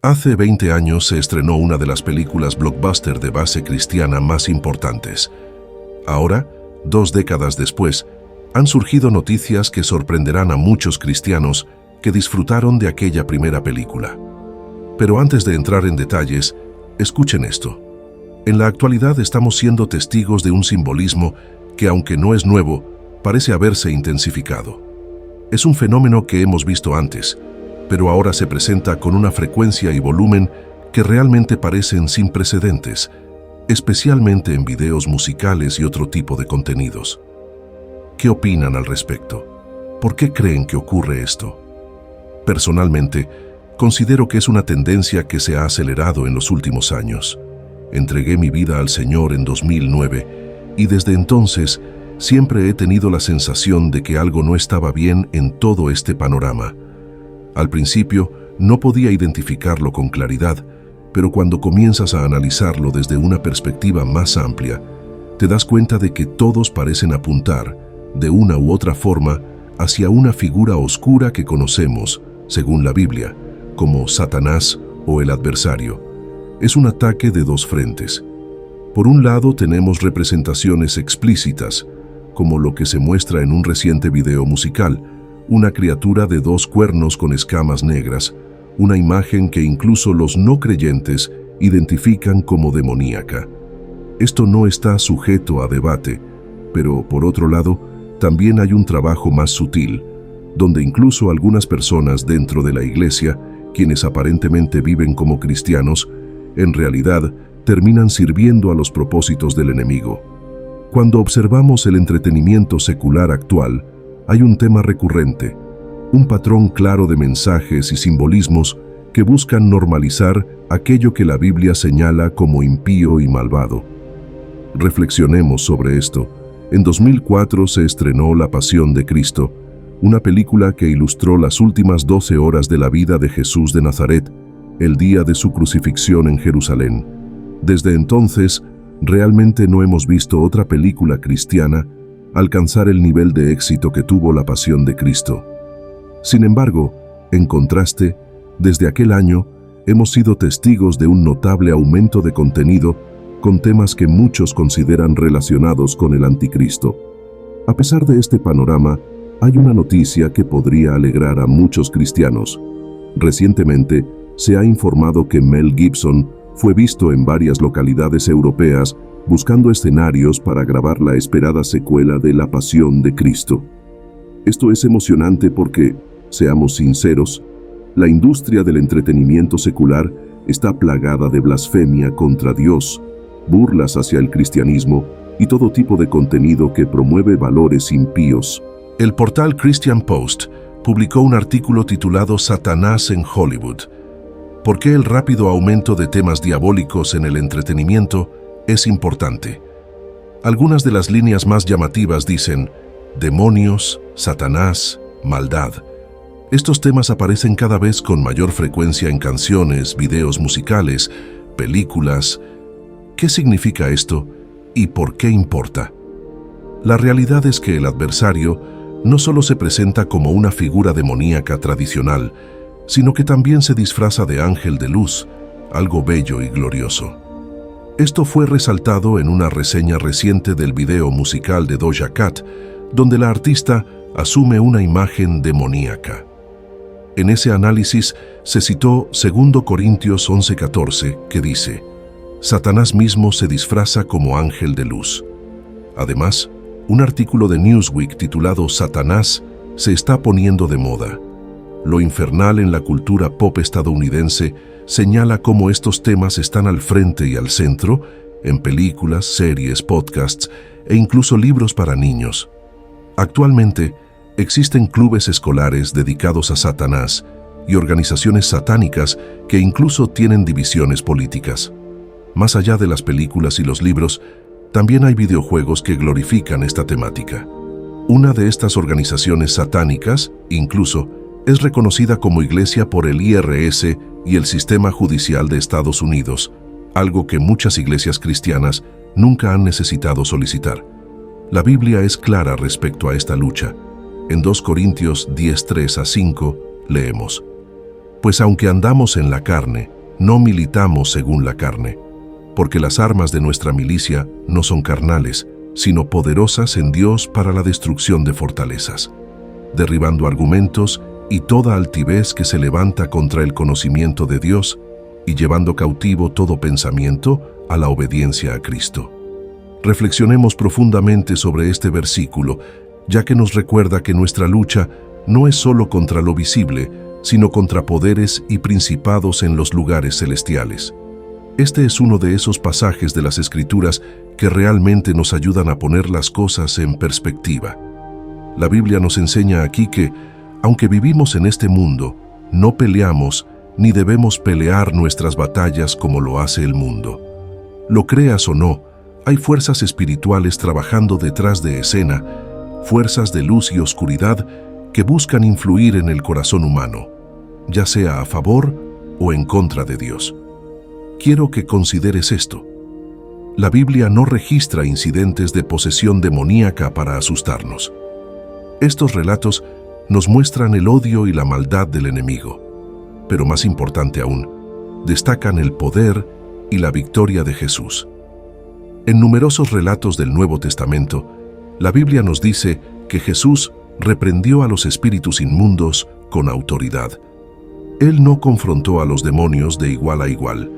Hace 20 años se estrenó una de las películas blockbuster de base cristiana más importantes. Ahora, 2 décadas después, han surgido noticias que sorprenderán a muchos cristianos que disfrutaron de aquella primera película. Pero antes de entrar en detalles, escuchen esto. En la actualidad estamos siendo testigos de un simbolismo que, aunque no es nuevo, parece haberse intensificado. Es un fenómeno que hemos visto antes, pero ahora se presenta con una frecuencia y volumen que realmente parecen sin precedentes, especialmente en videos musicales y otro tipo de contenidos. ¿Qué opinan al respecto? ¿Por qué creen que ocurre esto? Personalmente, considero que es una tendencia que se ha acelerado en los últimos años. Entregué mi vida al Señor en 2009 y desde entonces siempre he tenido la sensación de que algo no estaba bien en todo este panorama. Al principio no podía identificarlo con claridad, pero cuando comienzas a analizarlo desde una perspectiva más amplia, te das cuenta de que todos parecen apuntar, de una u otra forma, hacia una figura oscura que conocemos, según la Biblia, como Satanás o el adversario. Es un ataque de 2 frentes. Por un lado tenemos representaciones explícitas, como lo que se muestra en un reciente video musical, una criatura de 2 cuernos con escamas negras, una imagen que incluso los no creyentes identifican como demoníaca. Esto no está sujeto a debate, pero por otro lado, también hay un trabajo más sutil, donde incluso algunas personas dentro de la iglesia, quienes aparentemente viven como cristianos, en realidad terminan sirviendo a los propósitos del enemigo. Cuando observamos el entretenimiento secular actual, hay un tema recurrente, un patrón claro de mensajes y simbolismos que buscan normalizar aquello que la Biblia señala como impío y malvado. Reflexionemos sobre esto. En 2004 se estrenó La Pasión de Cristo, una película que ilustró las últimas 12 horas de la vida de Jesús de Nazaret, el día de su crucifixión en Jerusalén. Desde entonces, realmente no hemos visto otra película cristiana alcanzar el nivel de éxito que tuvo La Pasión de Cristo. Sin embargo, en contraste, desde aquel año hemos sido testigos de un notable aumento de contenido con temas que muchos consideran relacionados con el anticristo. A pesar de este panorama, hay una noticia que podría alegrar a muchos cristianos. Recientemente, se ha informado que Mel Gibson fue visto en varias localidades europeas buscando escenarios para grabar la esperada secuela de La Pasión de Cristo. Esto es emocionante porque, seamos sinceros, la industria del entretenimiento secular está plagada de blasfemia contra Dios, burlas hacia el cristianismo y todo tipo de contenido que promueve valores impíos. El portal Christian Post publicó un artículo titulado Satanás en Hollywood. ¿Por qué el rápido aumento de temas diabólicos en el entretenimiento es importante? Algunas de las líneas más llamativas dicen demonios, Satanás, maldad. Estos temas aparecen cada vez con mayor frecuencia en canciones, videos musicales, películas. ¿Qué significa esto y por qué importa? La realidad es que el adversario no solo se presenta como una figura demoníaca tradicional, sino que también se disfraza de ángel de luz, algo bello y glorioso. Esto fue resaltado en una reseña reciente del video musical de Doja Cat, donde la artista asume una imagen demoníaca. En ese análisis se citó 2 Corintios 11:14, que dice: Satanás mismo se disfraza como ángel de luz. Además, un artículo de Newsweek titulado Satanás se está poniendo de moda. Lo infernal en la cultura pop estadounidense señala cómo estos temas están al frente y al centro en películas, series, podcasts e incluso libros para niños. Actualmente, existen clubes escolares dedicados a Satanás y organizaciones satánicas que incluso tienen divisiones políticas. Más allá de las películas y los libros, también hay videojuegos que glorifican esta temática. Una de estas organizaciones satánicas, incluso, es reconocida como iglesia por el IRS y el sistema judicial de Estados Unidos, algo que muchas iglesias cristianas nunca han necesitado solicitar. La Biblia es clara respecto a esta lucha. En 2 Corintios 10:3-5 leemos: Pues aunque andamos en la carne, no militamos según la carne, porque las armas de nuestra milicia no son carnales, sino poderosas en Dios para la destrucción de fortalezas, derribando argumentos y toda altivez que se levanta contra el conocimiento de Dios y llevando cautivo todo pensamiento a la obediencia a Cristo. Reflexionemos profundamente sobre este versículo, ya que nos recuerda que nuestra lucha no es solo contra lo visible, sino contra poderes y principados en los lugares celestiales. Este es uno de esos pasajes de las Escrituras que realmente nos ayudan a poner las cosas en perspectiva. La Biblia nos enseña aquí que, aunque vivimos en este mundo, no peleamos ni debemos pelear nuestras batallas como lo hace el mundo. Lo creas o no, hay fuerzas espirituales trabajando detrás de escena, fuerzas de luz y oscuridad que buscan influir en el corazón humano, ya sea a favor o en contra de Dios. Quiero que consideres esto. La Biblia no registra incidentes de posesión demoníaca para asustarnos. Estos relatos nos muestran el odio y la maldad del enemigo, pero más importante aún, destacan el poder y la victoria de Jesús. En numerosos relatos del Nuevo Testamento, la Biblia nos dice que Jesús reprendió a los espíritus inmundos con autoridad. Él no confrontó a los demonios de igual a igual.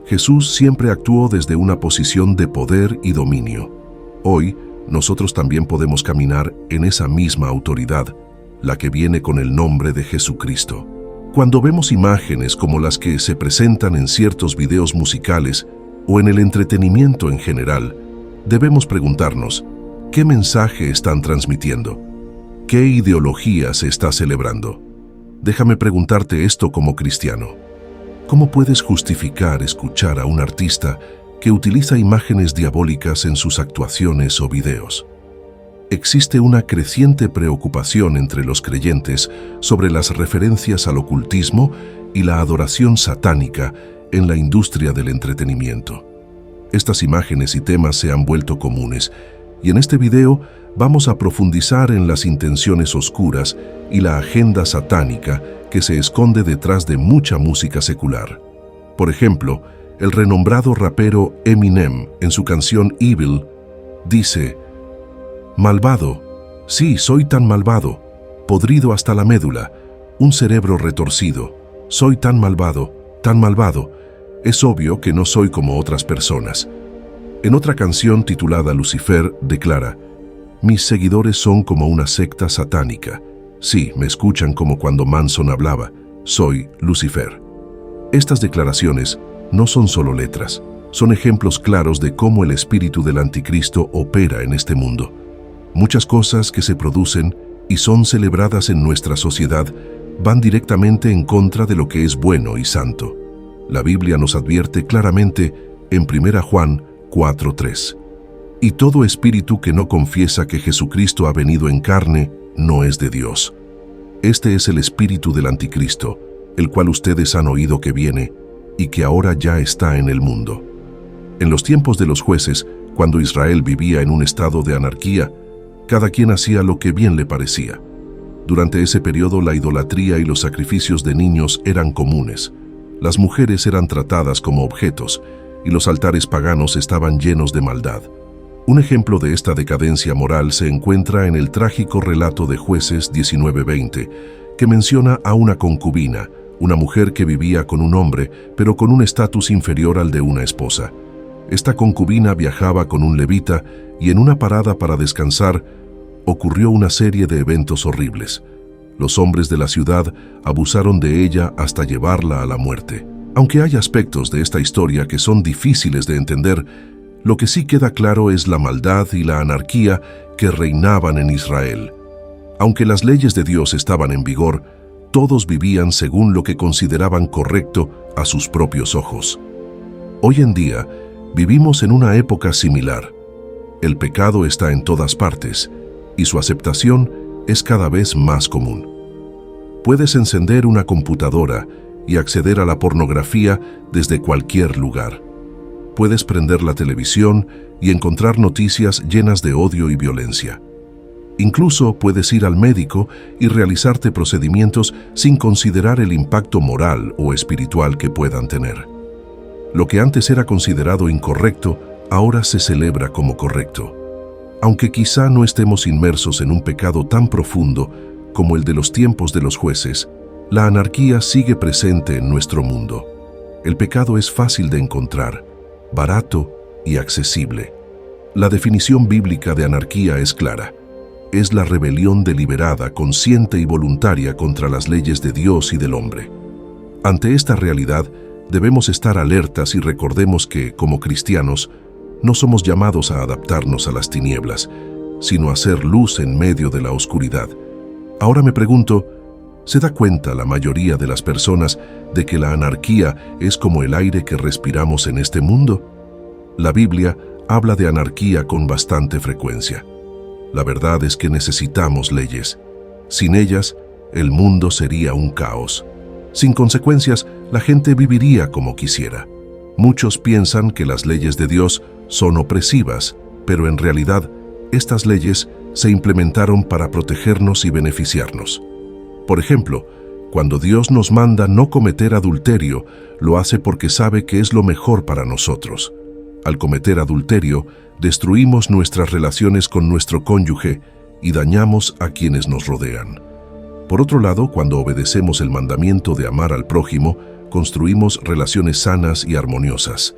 Jesús siempre actuó desde una posición de poder y dominio. Hoy, nosotros también podemos caminar en esa misma autoridad, la que viene con el nombre de Jesucristo. Cuando vemos imágenes como las que se presentan en ciertos videos musicales o en el entretenimiento en general, debemos preguntarnos, ¿qué mensaje están transmitiendo? ¿Qué ideología se está celebrando? Déjame preguntarte esto como cristiano. ¿Cómo puedes justificar escuchar a un artista que utiliza imágenes diabólicas en sus actuaciones o videos? Existe una creciente preocupación entre los creyentes sobre las referencias al ocultismo y la adoración satánica en la industria del entretenimiento. Estas imágenes y temas se han vuelto comunes, y en este video vamos a profundizar en las intenciones oscuras y la agenda satánica que se esconde detrás de mucha música secular. Por ejemplo, el renombrado rapero Eminem, en su canción Evil, dice: «Malvado, sí, soy tan malvado, podrido hasta la médula, un cerebro retorcido, soy tan malvado, es obvio que no soy como otras personas». En otra canción titulada Lucifer, declara: «Mis seguidores son como una secta satánica. Sí, me escuchan como cuando Manson hablaba. Soy Lucifer». Estas declaraciones no son solo letras, son ejemplos claros de cómo el espíritu del anticristo opera en este mundo. Muchas cosas que se producen y son celebradas en nuestra sociedad van directamente en contra de lo que es bueno y santo. La Biblia nos advierte claramente en 1 Juan 4:3. «Y todo espíritu que no confiesa que Jesucristo ha venido en carne no es de Dios». Este es el espíritu del anticristo, el cual ustedes han oído que viene y que ahora ya está en el mundo. En los tiempos de los jueces, cuando Israel vivía en un estado de anarquía, cada quien hacía lo que bien le parecía. Durante ese periodo, la idolatría y los sacrificios de niños eran comunes. Las mujeres eran tratadas como objetos y los altares paganos estaban llenos de maldad. Un ejemplo de esta decadencia moral se encuentra en el trágico relato de Jueces 19:20, que menciona a una concubina, una mujer que vivía con un hombre, pero con un estatus inferior al de una esposa. Esta concubina viajaba con un levita y en una parada para descansar ocurrió una serie de eventos horribles. Los hombres de la ciudad abusaron de ella hasta llevarla a la muerte. Aunque hay aspectos de esta historia que son difíciles de entender, lo que sí queda claro es la maldad y la anarquía que reinaban en Israel. Aunque las leyes de Dios estaban en vigor, todos vivían según lo que consideraban correcto a sus propios ojos. Hoy en día, vivimos en una época similar. El pecado está en todas partes y su aceptación es cada vez más común. Puedes encender una computadora y acceder a la pornografía desde cualquier lugar. Puedes prender la televisión y encontrar noticias llenas de odio y violencia. Incluso puedes ir al médico y realizarte procedimientos sin considerar el impacto moral o espiritual que puedan tener. Lo que antes era considerado incorrecto, ahora se celebra como correcto. Aunque quizá no estemos inmersos en un pecado tan profundo como el de los tiempos de los jueces, la anarquía sigue presente en nuestro mundo. El pecado es fácil de encontrar, barato y accesible. La definición bíblica de anarquía es clara. Es la rebelión deliberada, consciente y voluntaria contra las leyes de Dios y del hombre. Ante esta realidad, debemos estar alertas y recordemos que, como cristianos, no somos llamados a adaptarnos a las tinieblas, sino a ser luz en medio de la oscuridad. Ahora me pregunto, ¿se da cuenta la mayoría de las personas de que la anarquía es como el aire que respiramos en este mundo? La Biblia habla de anarquía con bastante frecuencia. La verdad es que necesitamos leyes. Sin ellas, el mundo sería un caos. Sin consecuencias, la gente viviría como quisiera. Muchos piensan que las leyes de Dios son opresivas, pero en realidad, estas leyes se implementaron para protegernos y beneficiarnos. Por ejemplo, cuando Dios nos manda no cometer adulterio, lo hace porque sabe que es lo mejor para nosotros. Al cometer adulterio, destruimos nuestras relaciones con nuestro cónyuge y dañamos a quienes nos rodean. Por otro lado, cuando obedecemos el mandamiento de amar al prójimo, construimos relaciones sanas y armoniosas.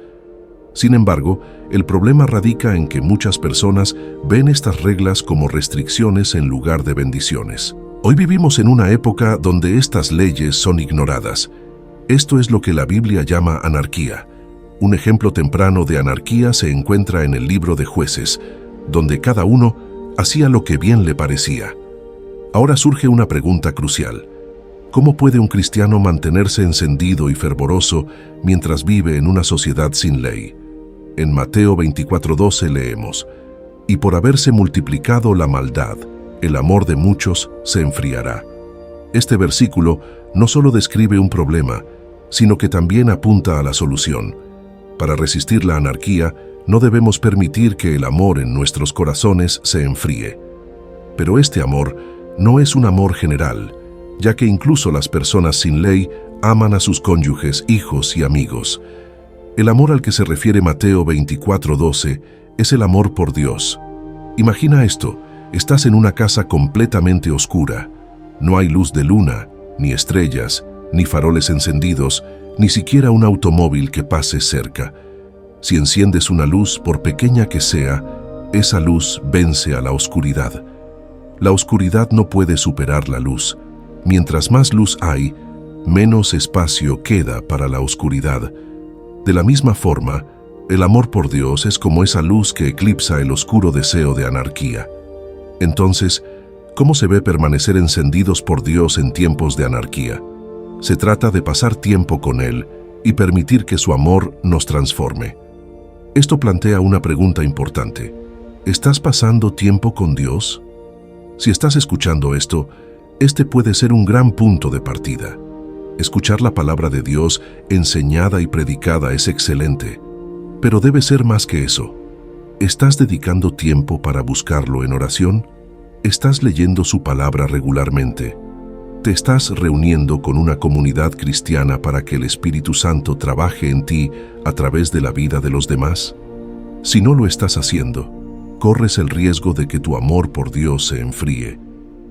Sin embargo, el problema radica en que muchas personas ven estas reglas como restricciones en lugar de bendiciones. Hoy vivimos en una época donde estas leyes son ignoradas. Esto es lo que la Biblia llama anarquía. Un ejemplo temprano de anarquía se encuentra en el libro de Jueces, donde cada uno hacía lo que bien le parecía. Ahora surge una pregunta crucial. ¿Cómo puede un cristiano mantenerse encendido y fervoroso mientras vive en una sociedad sin ley? En Mateo 24:12 leemos, «Y por haberse multiplicado la maldad, el amor de muchos se enfriará». Este versículo no solo describe un problema, sino que también apunta a la solución. Para resistir la anarquía, no debemos permitir que el amor en nuestros corazones se enfríe. Pero este amor no es un amor general, ya que incluso las personas sin ley aman a sus cónyuges, hijos y amigos. El amor al que se refiere Mateo 24:12 es el amor por Dios. Imagina esto, estás en una casa completamente oscura. No hay luz de luna, ni estrellas, ni faroles encendidos, ni siquiera un automóvil que pase cerca. Si enciendes una luz, por pequeña que sea, esa luz vence a la oscuridad. La oscuridad no puede superar la luz. Mientras más luz hay, menos espacio queda para la oscuridad. De la misma forma, el amor por Dios es como esa luz que eclipsa el oscuro deseo de anarquía. Entonces, ¿cómo se ve permanecer encendidos por Dios en tiempos de anarquía? Se trata de pasar tiempo con Él y permitir que su amor nos transforme. Esto plantea una pregunta importante. ¿Estás pasando tiempo con Dios? Si estás escuchando esto, este puede ser un gran punto de partida. Escuchar la palabra de Dios enseñada y predicada es excelente, pero debe ser más que eso. ¿Estás dedicando tiempo para buscarlo en oración? ¿Estás leyendo su palabra regularmente? ¿Te estás reuniendo con una comunidad cristiana para que el Espíritu Santo trabaje en ti a través de la vida de los demás? Si no lo estás haciendo, corres el riesgo de que tu amor por Dios se enfríe.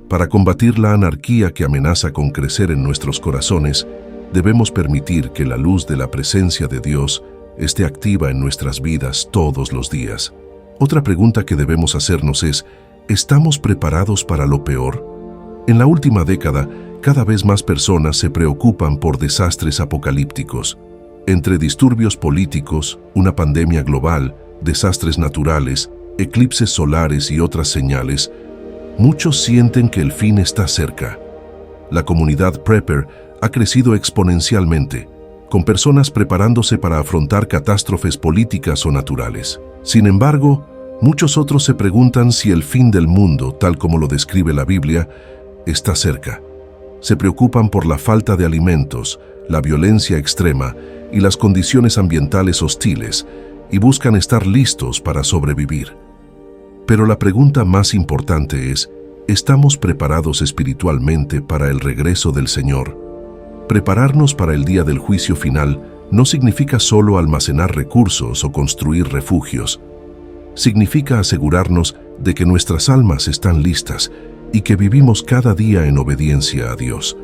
Para combatir la anarquía que amenaza con crecer en nuestros corazones, debemos permitir que la luz de la presencia de Dios esté activa en nuestras vidas todos los días. Otra pregunta que debemos hacernos es, ¿estamos preparados para lo peor? En la última década, cada vez más personas se preocupan por desastres apocalípticos. Entre disturbios políticos, una pandemia global, desastres naturales, eclipses solares y otras señales, muchos sienten que el fin está cerca. La comunidad Prepper ha crecido exponencialmente, con personas preparándose para afrontar catástrofes políticas o naturales. Sin embargo, muchos otros se preguntan si el fin del mundo, tal como lo describe la Biblia, está cerca. Se preocupan por la falta de alimentos, la violencia extrema y las condiciones ambientales hostiles, y buscan estar listos para sobrevivir. Pero la pregunta más importante es, ¿estamos preparados espiritualmente para el regreso del Señor? Prepararnos para el día del juicio final no significa solo almacenar recursos o construir refugios. Significa asegurarnos de que nuestras almas están listas y que vivimos cada día en obediencia a Dios.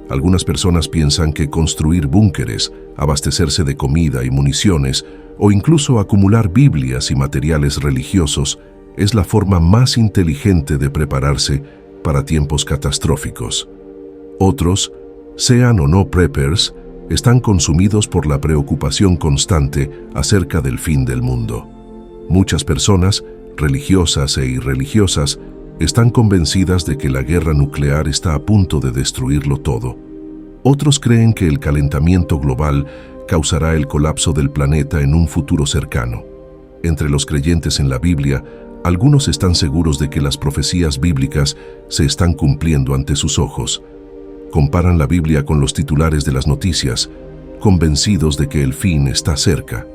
Algunas personas piensan que construir búnkeres, abastecerse de comida y municiones, o incluso acumular Biblias y materiales religiosos es la forma más inteligente de prepararse para tiempos catastróficos. Otros, sean o no preppers, están consumidos por la preocupación constante acerca del fin del mundo. Muchas personas, religiosas e irreligiosas, están convencidas de que la guerra nuclear está a punto de destruirlo todo. Otros creen que el calentamiento global causará el colapso del planeta en un futuro cercano. Entre los creyentes en la Biblia, algunos están seguros de que las profecías bíblicas se están cumpliendo ante sus ojos. Comparan la Biblia con los titulares de las noticias, convencidos de que el fin está cerca.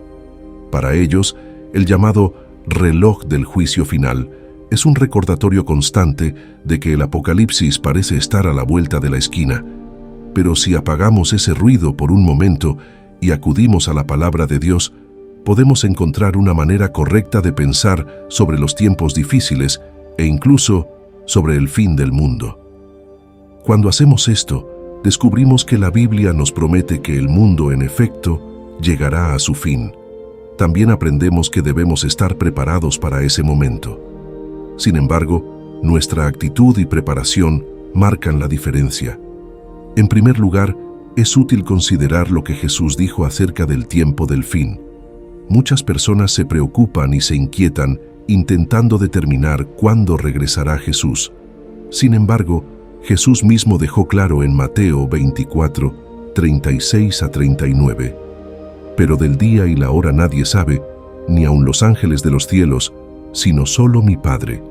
Para ellos, el llamado reloj del juicio final es un recordatorio constante de que el apocalipsis parece estar a la vuelta de la esquina. Pero si apagamos ese ruido por un momento y acudimos a la palabra de Dios, podemos encontrar una manera correcta de pensar sobre los tiempos difíciles e incluso sobre el fin del mundo. Cuando hacemos esto, descubrimos que la Biblia nos promete que el mundo, en efecto, llegará a su fin. También aprendemos que debemos estar preparados para ese momento. Sin embargo, nuestra actitud y preparación marcan la diferencia. En primer lugar, es útil considerar lo que Jesús dijo acerca del tiempo del fin. Muchas personas se preocupan y se inquietan intentando determinar cuándo regresará Jesús. Sin embargo, Jesús mismo dejó claro en Mateo 24, 36 a 39. Pero del día y la hora nadie sabe, ni aun los ángeles de los cielos, sino solo mi Padre.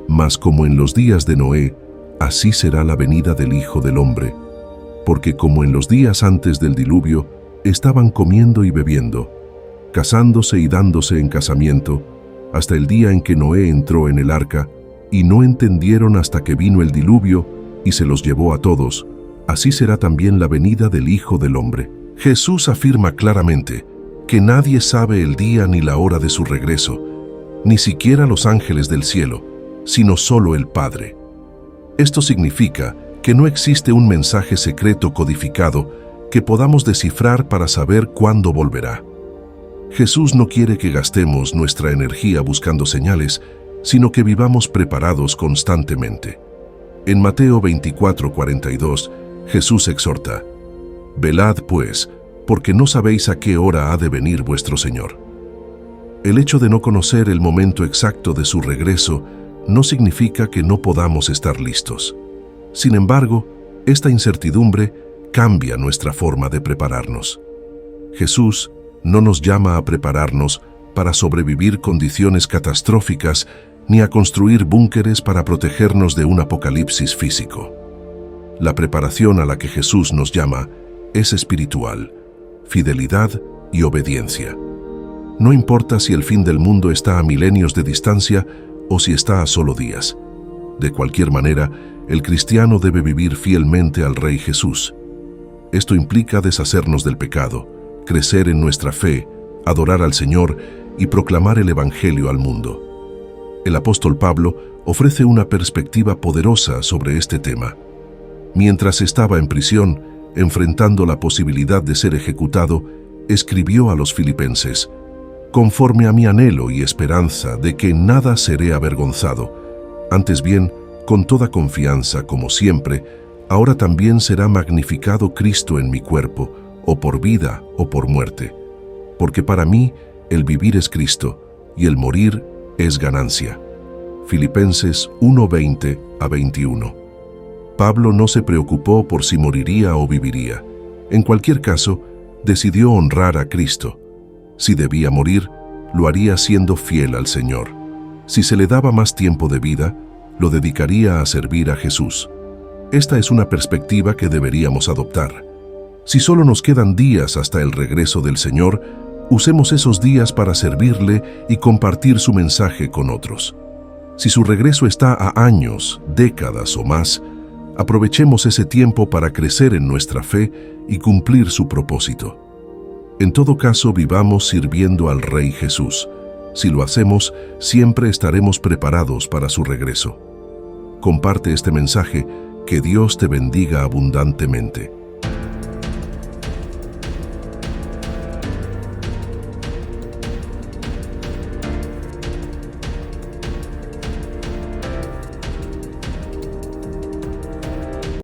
Mas como en los días de Noé, así será la venida del Hijo del Hombre. Porque como en los días antes del diluvio, estaban comiendo y bebiendo, casándose y dándose en casamiento, hasta el día en que Noé entró en el arca, y no entendieron hasta que vino el diluvio y se los llevó a todos, así será también la venida del Hijo del Hombre. Jesús afirma claramente que nadie sabe el día ni la hora de su regreso, ni siquiera los ángeles del cielo, sino solo el Padre. Esto significa que no existe un mensaje secreto codificado que podamos descifrar para saber cuándo volverá. Jesús no quiere que gastemos nuestra energía buscando señales, sino que vivamos preparados constantemente. En Mateo 24:42, Jesús exhorta: «Velad, pues, porque no sabéis a qué hora ha de venir vuestro Señor». El hecho de no conocer el momento exacto de su regreso no significa que no podamos estar listos. Sin embargo, esta incertidumbre cambia nuestra forma de prepararnos. Jesús no nos llama a prepararnos para sobrevivir condiciones catastróficas ni a construir búnkeres para protegernos de un apocalipsis físico. La preparación a la que Jesús nos llama es espiritual, fidelidad y obediencia. No importa si el fin del mundo está a milenios de distancia o si está a solo días. De cualquier manera, el cristiano debe vivir fielmente al Rey Jesús. Esto implica deshacernos del pecado, crecer en nuestra fe, adorar al Señor y proclamar el Evangelio al mundo. El apóstol Pablo ofrece una perspectiva poderosa sobre este tema. Mientras estaba en prisión, enfrentando la posibilidad de ser ejecutado, escribió a los filipenses: «Conforme a mi anhelo y esperanza de que en nada seré avergonzado, antes bien, con toda confianza, como siempre, ahora también será magnificado Cristo en mi cuerpo, o por vida o por muerte. Porque para mí el vivir es Cristo, y el morir es ganancia». Filipenses 1:20 a 21. Pablo no se preocupó por si moriría o viviría. En cualquier caso, decidió honrar a Cristo. Si debía morir, lo haría siendo fiel al Señor. Si se le daba más tiempo de vida, lo dedicaría a servir a Jesús. Esta es una perspectiva que deberíamos adoptar. Si solo nos quedan días hasta el regreso del Señor, usemos esos días para servirle y compartir su mensaje con otros. Si su regreso está a años, décadas o más, aprovechemos ese tiempo para crecer en nuestra fe y cumplir su propósito. En todo caso, vivamos sirviendo al Rey Jesús. Si lo hacemos, siempre estaremos preparados para su regreso. Comparte este mensaje. Que Dios te bendiga abundantemente.